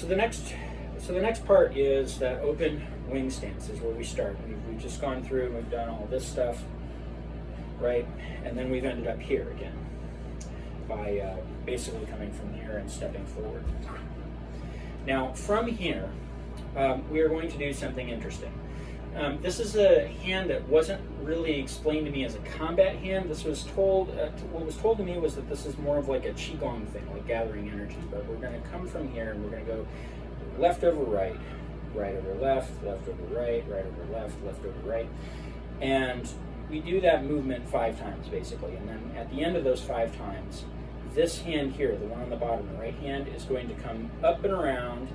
So the next part is that open wing stance is where we start. We've just gone through and we've done all this stuff, right? And then we've ended up here again by basically coming from here and stepping forward. Now from here, we are going to do something interesting. This is a hand that wasn't really explained to me as a combat hand. This was told, what was told to me was that this is more of like a qigong thing, like gathering energy. But we're going to come from here and we're going to go left over right, right over left, left over right, right over left, left over right. And we do that movement 5 times basically. And then at the end of those 5 times, this hand here, the one on the bottom, the right hand, is going to come up and around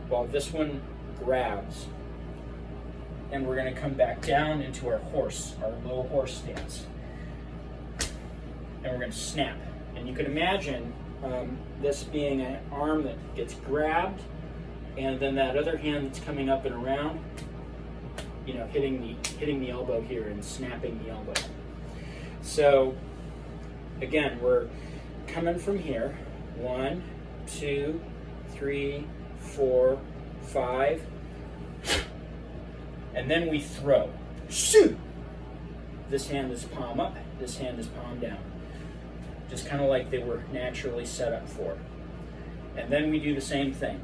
while this one grabs. And we're going to come back down into our horse, our low horse stance. And we're going to snap. And you can imagine this being an arm that gets grabbed, and then that other hand that's coming up and around, you know, hitting the elbow here and snapping the elbow. So again, we're coming from here. 1, 2, 3, 4, 5. And then we throw. Shoot! This hand is palm up, this hand is palm down. Just kind of like they were naturally set up for. And then we do the same thing.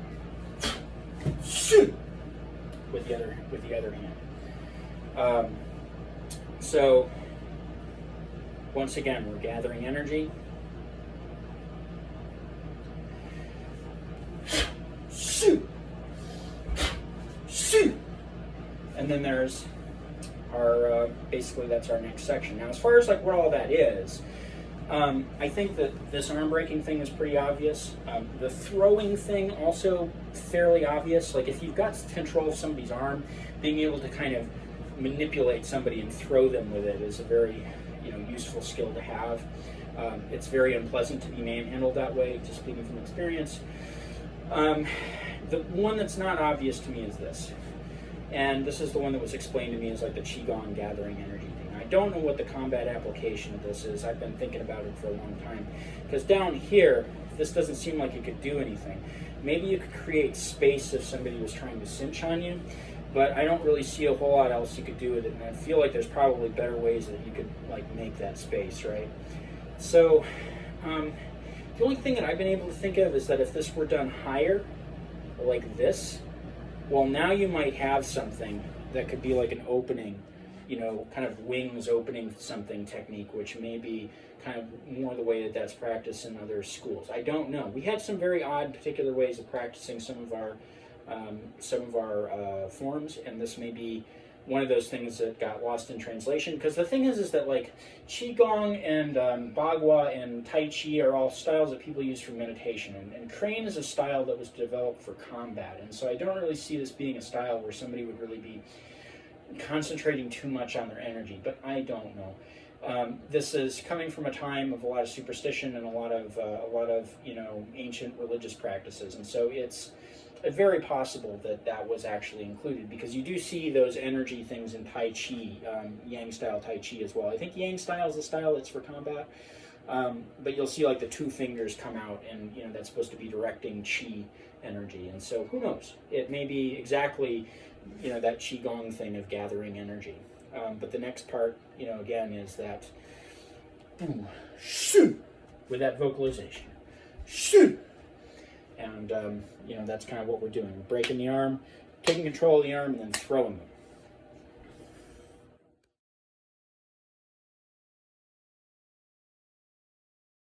Shoot! With the other hand. So once again, we're gathering energy. Shoot! Shoot! And then there's our, basically that's our next section. Now as far as like what all that is, I think that this arm breaking thing is pretty obvious. The throwing thing also fairly obvious. Like if you've got control of somebody's arm, being able to kind of manipulate somebody and throw them with it is a very, you know, useful skill to have. It's very unpleasant to be manhandled that way, just speaking from experience. The one that's not obvious to me is this. And this is the one that was explained to me as like the qigong gathering energy thing. I don't know what the combat application of this is. I've been thinking about it for a long time. Because down here, this doesn't seem like it could do anything. Maybe you could create space if somebody was trying to cinch on you, but I don't really see a whole lot else you could do with it. And I feel like there's probably better ways that you could like make that space, right? So the only thing that I've been able to think of is that if this were done higher, like this, well, now you might have something that could be like an opening, you know, kind of wings opening something technique, which may be kind of more the way that that's practiced in other schools. I don't know. We had some very odd particular ways of practicing some of our forms, and this may be one of those things that got lost in translation. Because the thing is that like qigong and bagua and tai chi are all styles that people use for meditation, and crane is a style that was developed for combat, and so I don't really see this being a style where somebody would really be concentrating too much on their energy, but I don't know. This is coming from a time of a lot of superstition and a lot of you know, ancient religious practices, and so it's very possible that that was actually included, because you do see those energy things in Tai Chi, Yang style Tai Chi as well. I think Yang style is the style that's for combat, but you'll see like the 2 fingers come out, and you know that's supposed to be directing Qi energy. And so who knows? It may be exactly, you know, that Qigong thing of gathering energy. But the next part, you know, again is that shoot with that vocalization. Shoot. And, you know, that's kind of what we're doing. We're breaking the arm, taking control of the arm, and then throwing them.